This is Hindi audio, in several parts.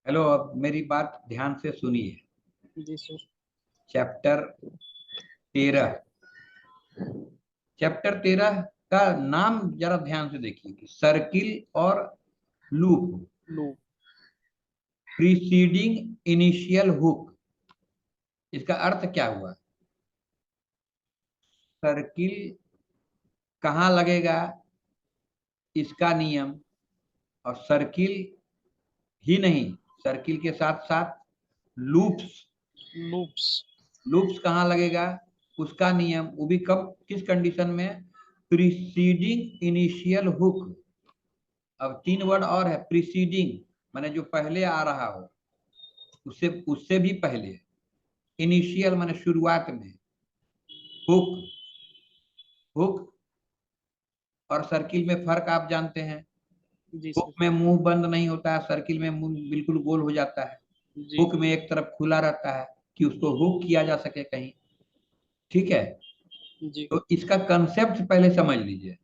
हेलो, अब मेरी बात ध्यान से सुनिए। जी सर। चैप्टर 13। चैप्टर 13 का नाम जरा ध्यान से देखिए कि सर्किल और लूप। लो। प्रीसीडिंग इनिशियल हुक, इसका अर्थ क्या हुआ? सर्किल कहाँ लगेगा, इसका नियम। और सर्किल ही नहीं, सर्किल के साथ साथ लूप्स। लूप्स। लूप्स कहाँ लगेगा, उसका नियम, वो भी कब, किस कंडीशन में? Preceding initial hook. अब तीन वर्ड और है, प्रीसीडिंग माने जो पहले आ रहा हो, उससे उससे भी पहले। इनिशियल माने शुरुआत में। हुक, हुक और सर्किल में फर्क आप जानते हैं। जी हुक सर। में मुंह बंद नहीं होता है, सर्किल में मुंह बिल्कुल गोल हो जाता है। जी। हुक में एक तरफ खुला रहता है कि उसको हुक किया जा सके कहीं। ठीक है, जी। तो इसका कंसेप्ट पहले समझ लीजिए।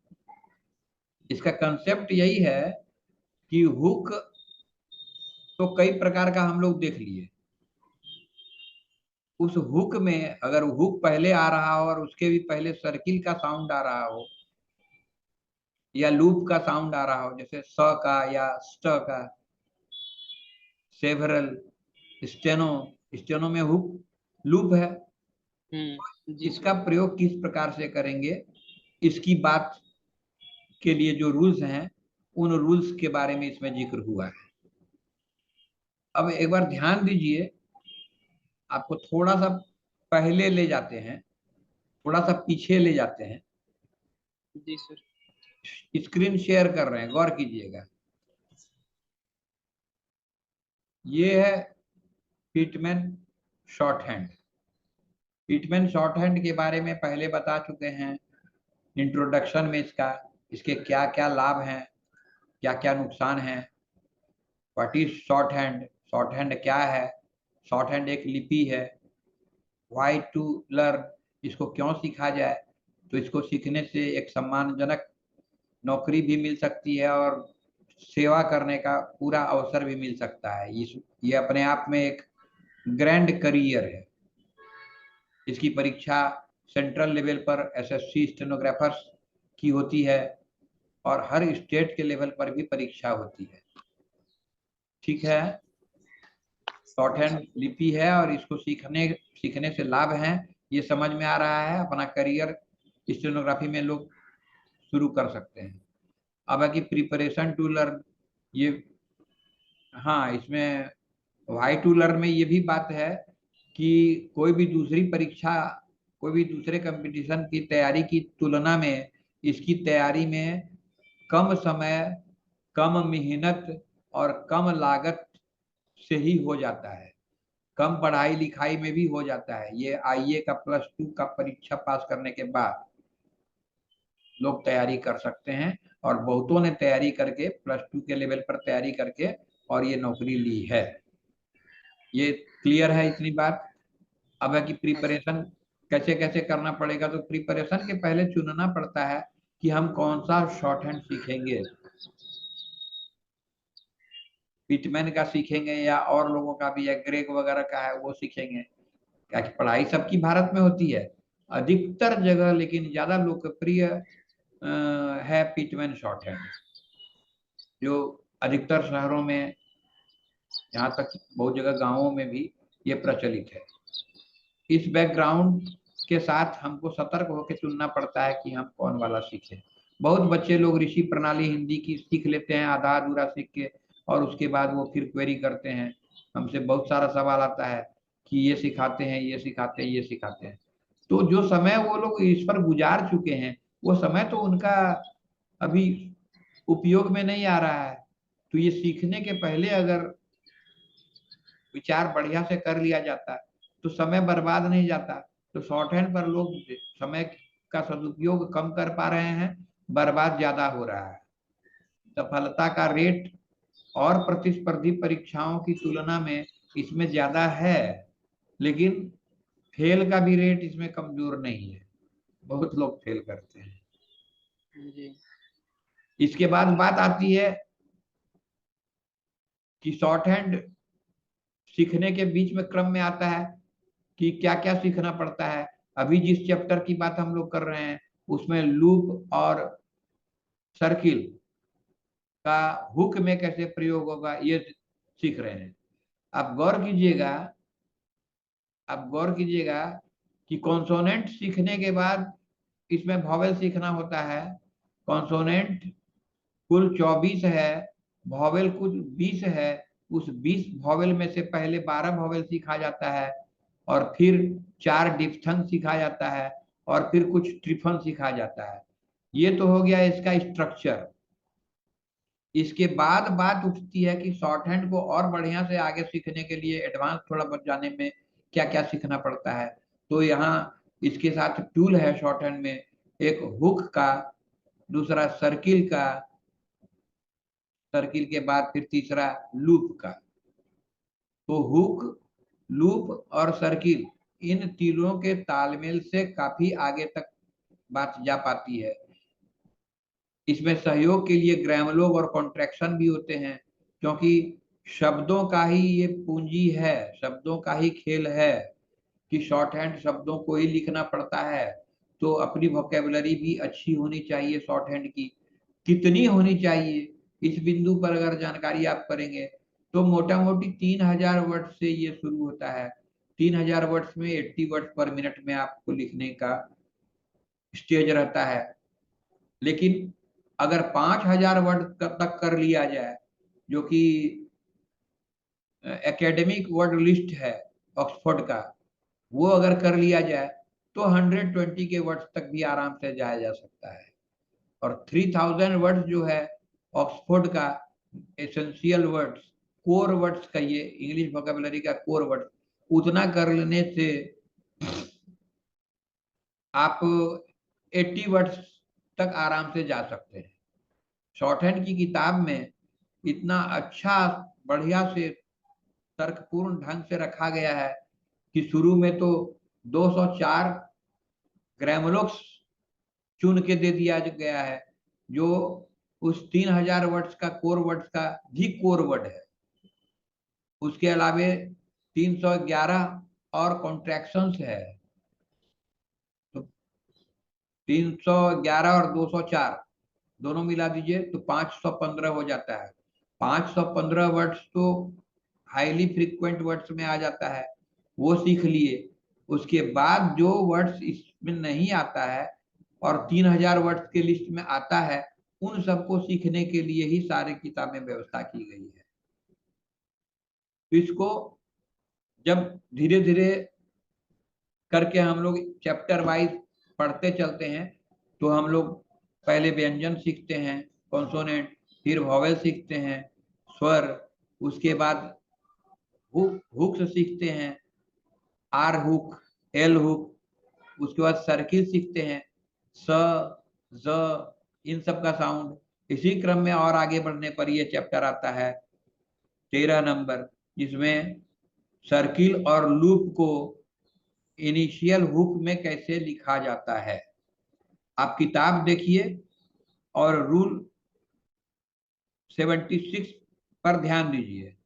इसका कंसेप्ट यही है कि हुक तो कई प्रकार का हम लोग देख लिए। उस हुक में अगर हुक पहले आ रहा हो और उसके भी पहले सर्किल का साउंड आ रहा हो या लूप का साउंड आ रहा हो, जैसे स का या स्ट का, सेवरल, स्टेनो। स्टेनो में हुक लूप है। जी इसका सर। प्रयोग किस प्रकार से करेंगे, इसकी बात के लिए जो रूल्स हैं, उन रूल्स के बारे में इसमें जिक्र हुआ है। अब एक बार ध्यान दीजिए, आपको थोड़ा सा पहले ले जाते हैं, थोड़ा सा पीछे ले जाते हैं। जी सर। स्क्रीन शेयर कर रहे हैं, गौर कीजिएगा। ये है Pitman short hand. Pitman short hand के बारे में पहले बता चुके हैं इंट्रोडक्शन में। इसके क्या क्या लाभ हैं, क्या क्या नुकसान हैं। What is short hand, short hand क्या है, शॉर्ट हैंड एक लिपि है। व्हाई टू लर्न, इसको क्यों सीखा जाए? तो इसको सीखने से एक सम्मानजनक नौकरी भी मिल सकती है और सेवा करने का पूरा अवसर भी मिल सकता है। ये अपने आप में एक ग्रैंड करियर है। इसकी परीक्षा सेंट्रल लेवल पर एसएससी स्टेनोग्राफर्स की होती है और हर स्टेट के लेवल पर भी परीक्षा होती है। ठीक है, शॉर्ट जी हैंड सर। लिपि है और इसको सीखने सीखने से लाभ हैं, ये समझ में आ रहा है। अपना करियर स्टेनोग्राफी में लोग शुरू कर सकते हैं। अब है कि प्रिपरेशन टू लर्न, ये, हाँ, इसमें वाई टू लर्न में ये भी बात है कि कोई भी दूसरी परीक्षा, कोई भी दूसरे कंपटीशन की तैयारी की तुलना में इसकी तैयारी में कम समय, कम मेहनत और कम लागत से ही हो जाता है। कम पढ़ाई लिखाई में भी हो जाता है। ये आईए का +2 का परीक्षा पास करने के बाद लोग तैयारी कर सकते हैं और बहुतों ने तैयारी करके +2 के लेवल पर तैयारी करके और ये नौकरी ली है। ये क्लियर है इतनी बात? अब है कि हाँ सर। प्रिपरेशन कैसे कैसे करना पड़ेगा। तो प्रिपरेशन के पहले चुनना पड़ता है कि हम कौन सा शॉर्ट हैंड सीखेंगे। पिटमैन का सीखेंगे या और लोगों का भी, या ग्रेग वगैरह का है वो सीखेंगे। क्या कि पढ़ाई सबकी भारत में होती है अधिकतर जगह, लेकिन ज्यादा लोकप्रिय है पिटमैन शॉर्ट हैंड, जो अधिकतर शहरों में, यहाँ तक बहुत जगह गांवों में भी ये प्रचलित है। इस बैकग्राउंड के साथ हमको सतर्क होकर चुनना पड़ता है कि हम कौन वाला सीखें। बहुत बच्चे लोग ऋषि प्रणाली हिंदी की सीख लेते हैं आधा अधूरा सीख के, और उसके बाद वो फिर क्वेरी करते हैं। हमसे बहुत सारा सवाल आता है कि ये सिखाते हैं, ये सिखाते हैं, ये सिखाते हैं। तो जो समय वो लोग इस पर गुजार चुके हैं, वो समय तो उनका अभी उपयोग में नहीं आ रहा है। तो ये सीखने के पहले अगर विचार बढ़िया से कर लिया जाता तो समय बर्बाद नहीं जाता। तो शॉर्ट हैंड पर लोग समय का सदुपयोग कम कर पा रहे हैं, बर्बाद ज्यादा हो रहा है। सफलता का रेट और प्रतिस्पर्धी परीक्षाओं की तुलना में इसमें ज्यादा है, लेकिन फेल का भी रेट इसमें कमजोर नहीं है। बहुत लोग फेल करते हैं। जी। इसके बाद बात आती है कि शॉर्ट हैंड सीखने के बीच में क्रम में आता है कि क्या क्या सीखना पड़ता है। अभी जिस चैप्टर की बात हम लोग कर रहे हैं उसमें लूप और सर्किल का हुक में कैसे प्रयोग होगा ये सीख रहे हैं। आप गौर कीजिएगा, आप गौर कीजिएगा कि कॉन्सोनेंट सीखने के बाद इसमें वॉवेल सीखना होता है। कॉन्सोनेंट कुल 24 है, वॉवेल कुल 20 है। उस 20 वॉवेल में से पहले 12 वॉवेल सीखा जाता है और फिर 4 डिप्थंग सीखा जाता है और फिर कुछ ट्रिफन सीखा जाता है। ये तो हो गया इसका स्ट्रक्चर। इसके बाद बात उठती है कि शॉर्ट हैंड को और बढ़िया से आगे सीखने के लिए एडवांस थोड़ा बहुत जाने में क्या क्या सीखना पड़ता है। तो यहाँ इसके साथ टूल है शॉर्ट हैंड में, एक हुक का, दूसरा सर्किल का, सर्किल के बाद फिर तीसरा लूप का। तो हुक, लूप और सर्किल, इन तीनों के तालमेल से काफी आगे तक बात जा पाती है। इसमें सहयोग के लिए ग्रामलोग और कॉन्ट्रैक्शन भी होते हैं, क्योंकि शब्दों का ही ये पूंजी है, शब्दों का ही खेल है कि शॉर्ट हैंड शब्दों को ही लिखना पड़ता है। तो अपनी वोकेबलरी भी अच्छी होनी चाहिए शॉर्ट हैंड की। कितनी होनी चाहिए इस बिंदु पर अगर जानकारी आप करेंगे तो मोटा मोटी 3000 वर्ड से ये शुरू होता है। 3000 वर्ड्स में 80 वर्ड पर मिनट में आपको लिखने का स्टेज रहता है। लेकिन अगर 5000 वर्ड तक कर लिया जाए, जो कि एकेडमिक वर्ड लिस्ट है ऑक्सफोर्ड का, वो अगर कर लिया जाए तो 120 के वर्ड्स तक भी आराम से जाया जा सकता है। और 3000 वर्ड्स जो है ऑक्सफोर्ड का एसेंशियल वर्ड्स, कोर वर्ड्स का, ये इंग्लिश वोकेबलरी का कोर वर्ड्स, उतना कर लेने से आप 80 वर्ड्स तक आराम से जा सकते हैं। शॉर्ट हैंड की किताब में इतना अच्छा बढ़िया से तर्कपूर्ण ढंग से रखा गया है कि शुरू में तो 204 ग्रामलोक्स चुन के दे दिया गया है, जो उस 3000 वर्ड्स का कोर वर्ड्स का भी कोर वर्ड है। उसके अलावे 311 और कॉन्ट्रैक्शंस है। तो 311 और 204 दोनों मिला दीजिए तो 515 हो जाता है। 515 वर्ड्स तो हाईली फ्रीक्वेंट वर्ड्स में आ जाता है, वो सीख लिए। उसके बाद जो वर्ड्स इसमें नहीं आता है और 3000 वर्ड्स के लिस्ट में आता है, उन सबको सीखने के लिए ही सारी किताबें व्यवस्था की गई है। तो इसको जब धीरे धीरे करके हम लोग चैप्टर वाइज पढ़ते चलते हैं तो हम लोग पहले व्यंजन सीखते हैं, कॉन्सोनेंट, फिर वॉवेल सीखते हैं, स्वर, उसके बाद हुक सीखते हैं, आर हुक, एल हुक, उसके बाद सर्किल सीखते हैं, स, ज, इन सब का साउंड। इसी क्रम में और आगे बढ़ने पर यह चैप्टर आता है 13 नंबर, जिसमें सर्किल और लूप को इनिशियल हुक में कैसे लिखा जाता है। आप किताब देखिए और रूल 76 पर ध्यान दीजिए।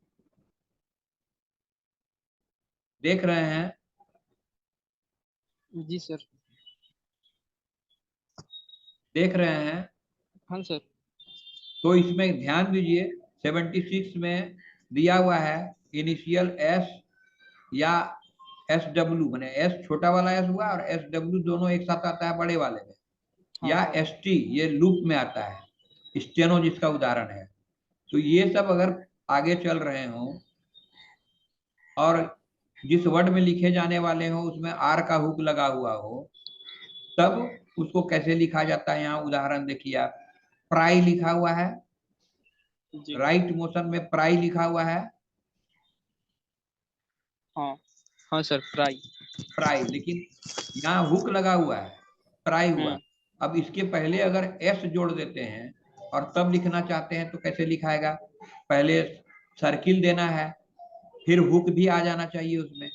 देख रहे हैं? जी सर। देख रहे हैं? हाँ सर। तो इसमें ध्यान दीजिए, 76 में दिया हुआ है इनिशियल एस या एस डब्ल्यू, मैंने एस छोटा वाला एस हुआ और एस डब्ल्यू दोनों एक साथ आता है बड़े वाले में, हाँ या एस टी ये लूप में आता है, स्टेनो जिसका उदाहरण है। तो ये सब अगर आगे चल रहे हों और जिस वर्ड में लिखे जाने वाले हो उसमें आर का हुक लगा हुआ हो, तब उसको कैसे लिखा जाता है। यहाँ उदाहरण देखिए आप, प्राई लिखा हुआ है, जी। राइट मोशन में प्राई लिखा हुआ है, हाँ हाँ सर, प्राई। प्राई, लेकिन यहाँ हुक लगा हुआ है, प्राई हुआ। हम्म। अब इसके पहले अगर एस जोड़ देते हैं और तब लिखना चाहते हैं तो कैसे लिखाएगा? पहले सर्किल देना है, फिर हुक भी आ जाना चाहिए उसमें।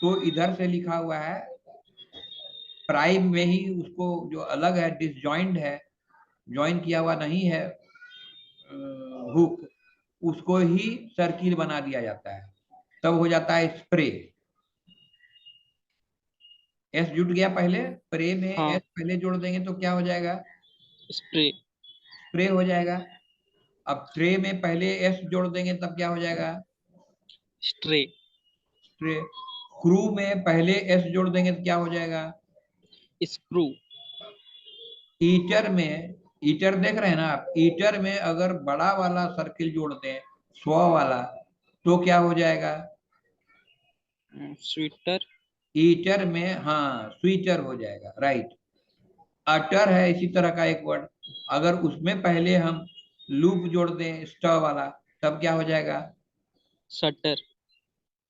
तो इधर से लिखा हुआ है प्राइम में ही, उसको जो अलग है डिसजॉइंट है, ज्वाइन किया हुआ नहीं है हुक, उसको ही सर्किल बना दिया जाता है। तब हो जाता है स्प्रे। एस जुट गया पहले, प्रे में हाँ, एस पहले जोड़ देंगे तो क्या हो जाएगा? स्प्रे। स्प्रे हो जाएगा। अब ट्रे में पहले एस जोड़ देंगे तब क्या हो जाएगा? स्ट्रे। स्प्रे। क्रू में पहले एस जोड़ देंगे तो क्या हो जाएगा? स्क्रू। ईटर में, ईटर देख रहे हैं ना आप, ईटर में अगर बड़ा वाला सर्किल जोड़ दें, 100 वाला, तो क्या हो जाएगा? स्वेटर। ईटर में, हाँ, स्वीटर हो जाएगा, राइट। अटर है इसी तरह का एक वर्ड, अगर उसमें पहले हम लूप जोड़ दें स्ट वाला, तब क्या हो जाएगा? शटर।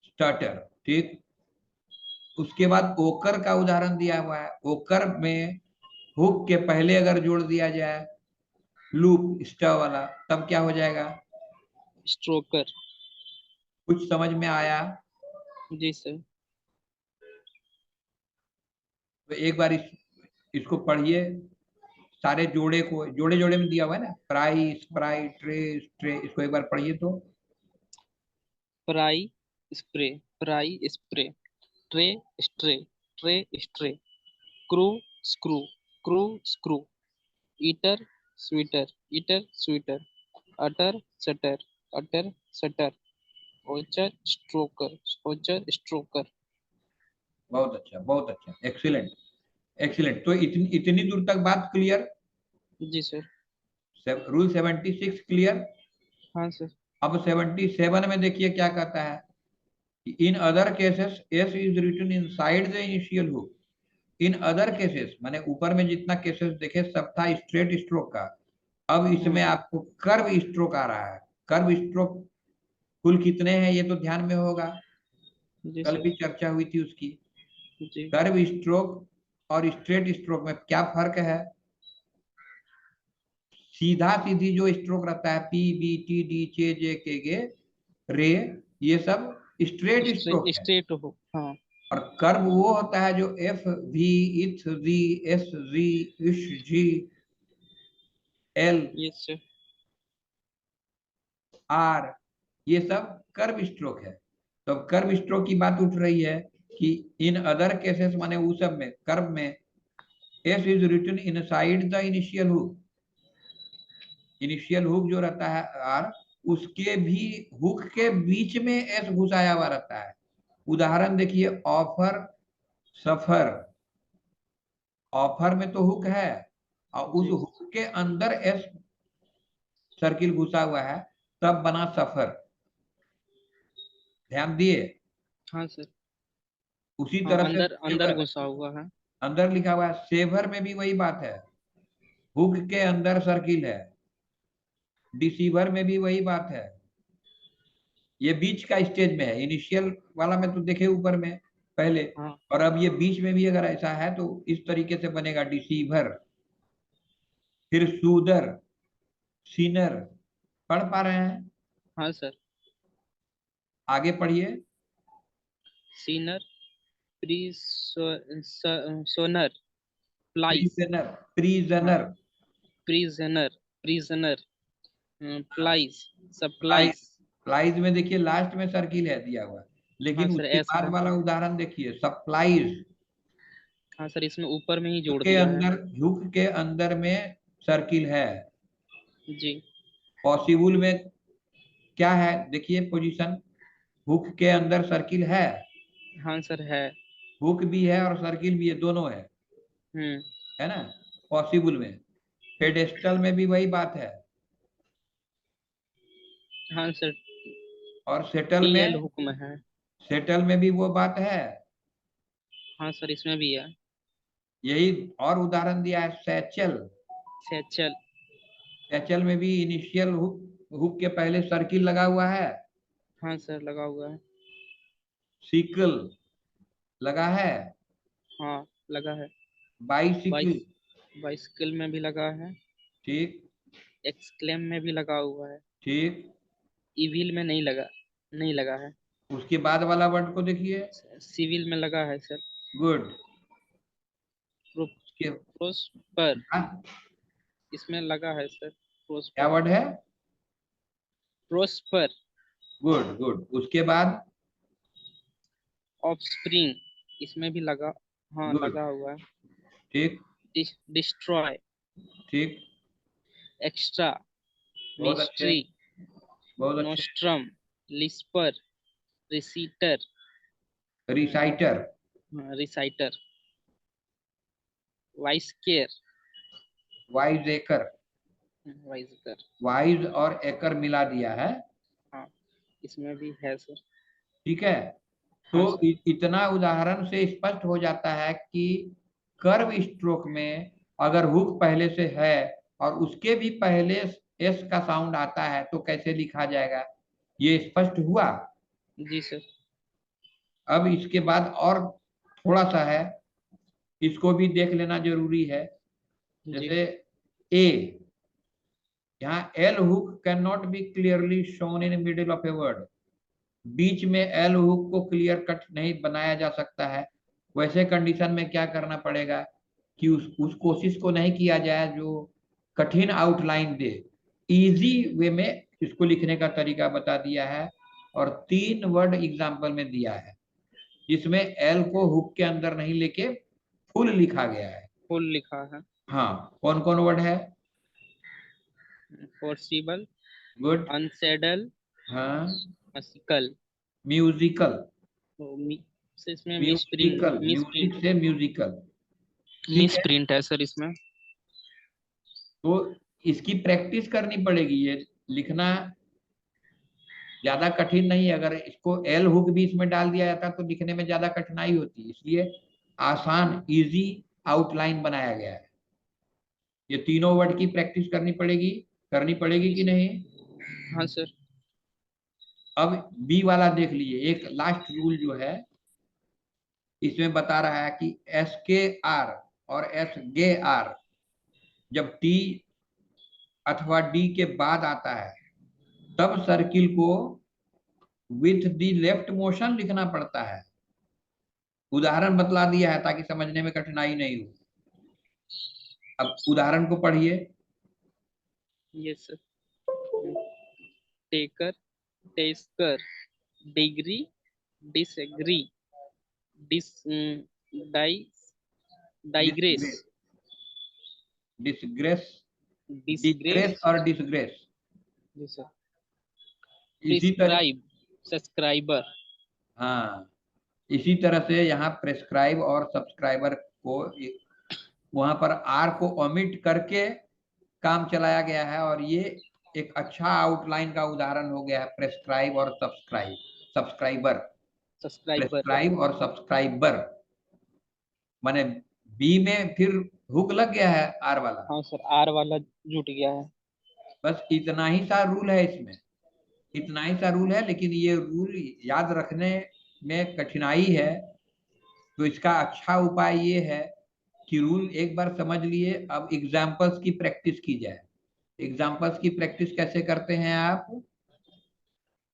स्टार्टर। ठीक। उसके बाद ओकर का उदाहरण दिया हुआ है। ओकर में हुक के पहले अगर जोड़ दिया जाए लूप स्ट वाला, तब क्या हो जाएगा? स्ट्रोकर। कुछ समझ में आया? जी सर। तो एक बार इसको पढ़िए, सारे जोड़े को, जोड़े जोड़े में दिया हुआ है ना, प्राई, स्प्राई, ट्रे, स्ट्रे, इसको एक बार पढ़िए तो। Pry, spray. Pry, spray. Tray, stray. Tray, stray. Crew, screw. Crew, screw. Eater, sweater. Eater, sweater. Utter, sutter. Utter, sutter. Ochre, stroker. Ochre, stroker. बहुत अच्छा, बहुत अच्छा, एक्सीलेंट। एक्सीलेंट। तो इतनी इतनी दूर तक बात क्लियर? जी सर। Rule 76 clear? हाँ सर। अब 77 में देखिए क्या कहता है। In other cases S is written inside the initial hook. In other cases माने ऊपर में जितना केसेस देखे सब था स्ट्रेट स्ट्रोक का, अब इसमें आपको कर्व स्ट्रोक आ रहा है। कर्व स्ट्रोक कुल कितने हैं ये तो ध्यान में होगा, जी कल सर। भी चर्चा हुई थी उसकी। जी। कर्व स्ट्रोक और स्ट्रेट स्ट्रोक में क्या फर्क है? सीधा सीधी जो स्ट्रोक रहता है, पी बी टी डी चे जे के गे रे, ये सब स्ट्रेट स्ट्रोक है। स्ट्रेट हो, हाँ। और कर्व वो होता है जो एफ वी, इथ, जी, एस, जी, इश, जी, एल, यस सर। आर, ये सब कर्व स्ट्रोक है। तो कर्व स्ट्रोक की बात उठ रही है कि इन अदर केसेस माने उस सब में कर्व में S is written inside the initial hook. Initial hook जो रहता है आर, उसके भी हुक के बीच में एस घुसाया हुआ रहता है। उदाहरण देखिए, ऑफर, सफर। ऑफर में तो हुक है और उस जी। हुक के अंदर एस सर्किल घुसा हुआ है, तब बना सफर। ध्यान दिए? हाँ सर। उसी हाँ, तरह से अंदर अंदर सेवर, घुसा हुआ है। अंदर लिखा हुआ है। सेवर में भी वही बात है, हुक के अंदर सर्किल है। डिसीवर में भी वही बात है। ये बीच का स्टेज में है, इनिशियल वाला में तो देखे ऊपर में पहले, हाँ। और अब ये बीच में भी अगर ऐसा है तो इस तरीके से बनेगा डिसीवर। फिर सूदर, सीनर। पढ़ पा रहे हैं? हाँ सर। आगे पढ़िए। सीनर। प्री, सोनर। प्लाइज। प्रिजनर, हाँ। Prisoner. Prisoner. Prisoner. Plies. Plies, supplies. Plies में देखिए लास्ट में सर्किल है दिया हुआ, हाँ लेकिन सर, उसके एस बाद है। वाला उदाहरण देखिए, सप्लाइज। हाँ सर, इसमें ऊपर में ही जोड़ के दिया है। अंदर, हुक के अंदर में सर्किल है। जी। पॉसिबल में क्या है देखिए पोजीशन, हुक के अंदर सर्किल है, हाँ सर, है। हुक भी है और सर्किल भी है, दोनों हम्म। है ना? पॉसिबल में। पेडेस्टल में भी वही बात है, हाँ सर। और सेटल टी एल में, हुक में है। सेटल में भी वो बात है। हाँ सर, इसमें भी है। यही और उदाहरण दिया है, सैचल। सैचल। सैचल में भी इनिशियल हुक, हुक के पहले सर्किल लगा हुआ है। हाँ सर, लगा हुआ है। सिकल लगा है। हाँ, लगा है। बाइसिकल। बाइस बाइसिकल में भी लगा है। ठीक। एक्सक्लेम में भी लगा हुआ है। ठीक। इविल में नहीं लगा, नहीं लगा है। उसके बाद वाला वर्ड को देखिए। सिविल में लगा है सर। गुड। उसके, प्रोस्पर। हाँ, इसमें लगा है सर। क्या प्रोस्पर। वर्ड है? प्रोस्पर। Good good. उसके बाद ऑफ स्प्रिंग, इसमें भी लगा, हाँ गुड, लगा हुआ है। ठीक डिस्ट्रॉय, ठीक, एक्स्ट्रा, बहुत अच्छे, मिस्ट्री, बहुत अच्छे। नोस्ट्रम, लिस्पर, रिसीटर, रिसाइटर, रिसाइटर, वाइसकेयर, वाइज एकर, वाइजकर, वाइज और एकर मिला दिया है। हाँ इसमें भी है सर। ठीक है, तो हाँ सर। इतना उदाहरण से स्पष्ट हो जाता है कि कर्व स्ट्रोक में अगर हुक पहले से है और उसके भी पहले एस का साउंड आता है तो कैसे लिखा जाएगा, ये स्पष्ट हुआ। जी सर। अब इसके बाद और थोड़ा सा है, इसको भी देख लेना जरूरी है। जी जैसे ए, यहाँ L hook can not be clearly shown in middle of a word, बीच में एल हुक को क्लियर कट नहीं बनाया जा सकता है। वैसे कंडीशन में क्या करना पड़ेगा कि उस कोशिश को नहीं किया जाए जो कठिन आउटलाइन दे। इजी वे में इसको लिखने का तरीका बता दिया है और 3 वर्ड एग्जाम्पल में दिया है जिसमें एल को हुक के अंदर नहीं लेके फुल लिखा गया है। फुल लिखा है। हाँ, कौन कौन वर्ड है? फोर्सिबल, गुड, अनसेडल, हाँ, मस्किल, म्यूजिकल, तो से इसमें म्यूजिकल, मिस म्यूजिक प्रिंट, से म्यूजिकल। ठीक मिस है, प्रिंट है सर इसमें। तो इसकी प्रैक्टिस करनी पड़ेगी। ये लिखना ज्यादा कठिन नहीं है, अगर इसको एल हुक भी इसमें डाल दिया जाता तो लिखने में ज्यादा कठिनाई होती, इसलिए आसान इजी आउटलाइन बनाया गया है। ये तीनों वर्ड की प्रैक्टिस करनी पड़ेगी कि नहीं? हाँ सर। अब बी वाला देख लीजिए, एक लास्ट रूल जो है इसमें बता रहा है कि एस के आर और एस गे आर जब टी अथवा डी के बाद आता है तब सर्किल को विथ द लेफ्ट मोशन लिखना पड़ता है। उदाहरण बतला दिया है ताकि समझने में कठिनाई नहीं हो। अब उदाहरण को पढ़िए। Yes sir. Taker, tasker, degree, disagree, dis die digress, disgrace, disgrace, disgrace, disgrace और डिसग्रेस। जी सर, इसी तरह, प्रिस्क्राइब, सब्सक्राइबर, हाँ, इसी तरह से यहाँ प्रेस्क्राइब और सब्सक्राइबर को वहां पर आर को ओमिट करके काम चलाया गया है और ये एक अच्छा आउटलाइन का उदाहरण हो गया है। प्रेस्क्राइब और सब्सक्राइबर, सब्सक्राइबर, प्रेस्क्राइब और सब्सक्राइबर माने बी में फिर हुक लग गया है आर वाला। हाँ सर आर वाला जुट गया है। बस इतना ही सा रूल है इसमें, इतना ही सा रूल है, लेकिन ये रूल याद रखने में कठिनाई है। तो इसका अच्छा उपाय ये है कि रूल एक बार समझ लिए, अब एग्जाम्पल्स की प्रैक्टिस की जाए। एग्जाम्पल्स की प्रैक्टिस कैसे करते हैं आप?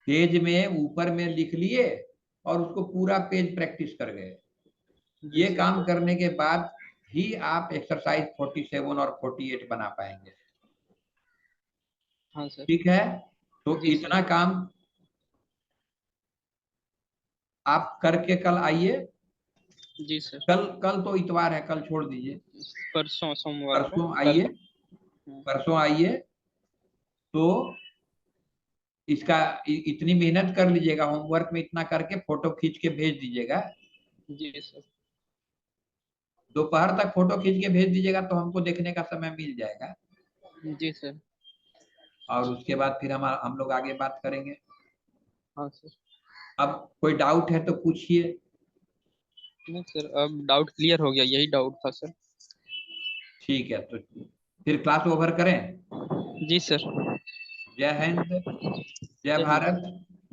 पेज में ऊपर में लिख लिए और उसको पूरा पेज प्रैक्टिस कर गए। जी ये सर। काम करने के बाद ही आप एक्सरसाइज 47 और 48 बना पाएंगे। हाँ सर। ठीक है, तो जी सर। इतना काम आप करके कल आइए। जी सर। कल कल तो इतवार है, कल छोड़ दीजिए, परसों सोमवार को परसों कल। आइए, परसों आइए। तो इसका इतनी मेहनत कर लीजिएगा, होमवर्क में इतना करके फोटो खींच के भेज दीजिएगा। जी सर। दोपहर तक फोटो खींच के भेज दीजिएगा तो हमको देखने का समय मिल जाएगा जी सर। और उसके बाद फिर हम लोग आगे बात करेंगे। हाँ सर। अब कोई डाउट है तो पूछिए। नहीं सर अब डाउट क्लियर हो गया, यही डाउट था सर। ठीक है, तो फिर क्लास ओवर करें। जी सर। जय हिंद, जय जय हिंद। भारत,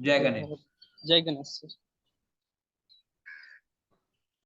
जय जय गणेश। भारत, जय गणेश सर।